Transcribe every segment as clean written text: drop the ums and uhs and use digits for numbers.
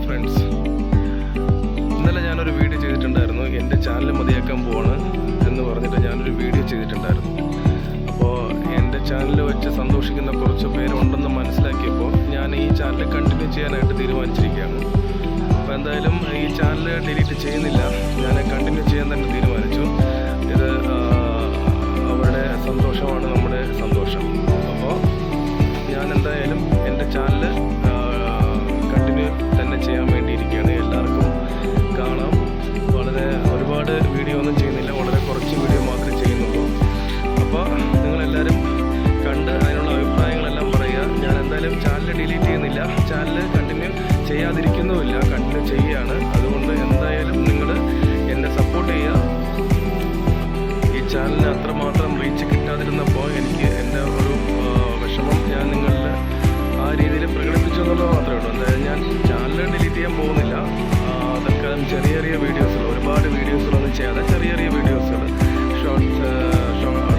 Friends, ഇന്നലെ ഞാനൊരു video ചെയ്തിട്ടുണ്ടായിരുന്നു. എൻ്റെ ചാനൽ മതിയാക്കാൻ പോവാണ് എന്ന് പറഞ്ഞിട്ട് ഞാനൊരു വീഡിയോ ചെയ്തിട്ടുണ്ടായിരുന്നു. അപ്പോൾ എൻ്റെ ചാനൽ വെച്ച് സന്തോഷിക്കുന്ന കുറച്ച് പേരുണ്ടെന്ന് മനസ്സിലാക്കിയപ്പോൾ ഞാൻ ഈ ചാനൽ കണ്ടിന്യൂ ചെയ്യാനായിട്ട് തീരുമാനിച്ചിരിക്കുകയാണ്. അപ്പോൾ എന്തായാലും ഈ ചാനൽ ഡിലീറ്റ് ചെയ്യുന്നില്ല, ഞാൻ കണ്ടിന്യൂ ചെയ്യാൻ തന്നെ തീരുമാനിച്ചു. ഇത് അവരുടെ സന്തോഷമാണ് നമ്മുടെ സന്തോഷം. അപ്പോൾ ഞാൻ എന്തായാലും എൻ്റെ ചാനൽ കണ്ടിന്യൂ തന്നെ ചെയ്യാൻ വേണ്ടിയിരിക്കുകയാണ്. എല്ലാവർക്കും കാണാം. ഒരുപാട് വീഡിയോ ഒന്നും ചെയ്യുന്നില്ല, വളരെ കുറച്ച് വീഡിയോ മാത്രമേ ചെയ്യുന്നുള്ളൂ. അപ്പോൾ നിങ്ങളെല്ലാവരും കണ്ട് അതിനുള്ള അഭിപ്രായങ്ങളെല്ലാം പറയുക. ഞാൻ എന്തായാലും ചാനൽ ഡിലീറ്റ് ചെയ്യുന്നില്ല, ചാനൽ കണ്ടിന്യൂ ചെയ്യാതിരിക്കുന്നുമില്ല, കണ്ടിന്യൂ ചെയ്യുകയാണ്. അതുകൊണ്ട് എന്തായാലും നിങ്ങൾ എന്നെ സപ്പോർട്ട് ചെയ്യുക. ഈ ചാനലിന് അത്രമാത്രം റീച്ച് കിട്ടാതിരുന്നപ്പോൾ എനിക്ക് എൻ്റെ ഒരു വിഷമം ഞാൻ നിങ്ങളിൽ ആ രീതിയിൽ പ്രകടിപ്പിച്ചു എന്നുള്ളത് മാത്രമേ ഉള്ളൂ. എന്തായാലും ഞാൻ ചാനൽ ഡിലീറ്റ് ചെയ്യാൻ പോകുന്നില്ല. അതൊക്കെ ചെറിയ ചെറിയ വീഡിയോസുകൾ, ഒരുപാട് വീഡിയോസുകളൊന്നും ചെയ്യാതെ ചെറിയ ചെറിയ വീഡിയോസുകൾ,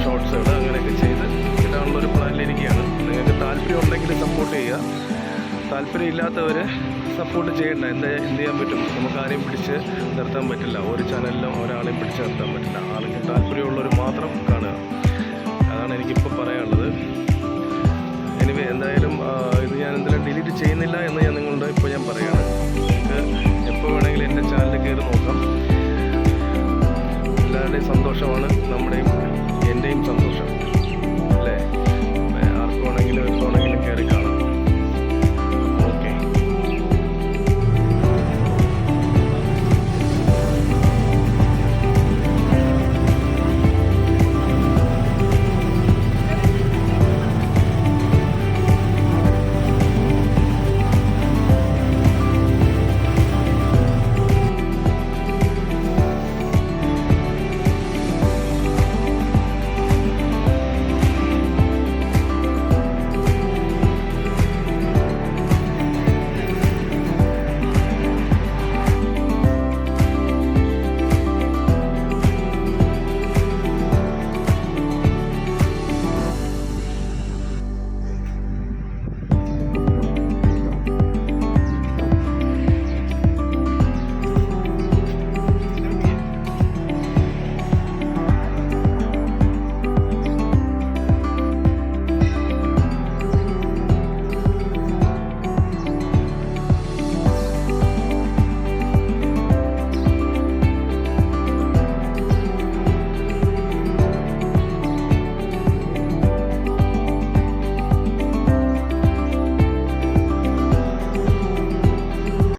ഷോർട്സുകൾ അങ്ങനെയൊക്കെ ചെയ്ത് ഇടാനുള്ളൊരു പ്ലാനിലിരിക്കുകയാണ്. നിങ്ങൾക്ക് താല്പര്യം ഉണ്ടെങ്കിൽ സപ്പോർട്ട് ചെയ്യുക, താല്പര്യമില്ലാത്തവർ സപ്പോർട്ട് ചെയ്യണ്ട. എന്ത് ചെയ്യാൻ പറ്റും? നമുക്ക് ആരെയും പിടിച്ച് നിർത്താൻ പറ്റില്ല, ഒരു ചാനലിലും ഒരാളെയും പിടിച്ച് നിർത്താൻ പറ്റില്ല. ആൾക്ക് താല്പര്യമുള്ളവർ മാത്രം കാണുക. അതാണ് എനിക്കിപ്പോൾ പറയാനുള്ളത്. എനിവേ, എന്തായാലും ഇത് ഞാൻ എന്തായാലും ഡിലീറ്റ് ചെയ്യുന്നില്ല എന്ന് ഞാൻ നിങ്ങളുടെ ഇപ്പോൾ ഞാൻ പറയുകയാണ്. നിങ്ങൾക്ക് എപ്പോൾ വേണമെങ്കിലും എൻ്റെ ചാനൽ കയറി നോക്കാം. എല്ലാവരുടെയും സന്തോഷമാണ്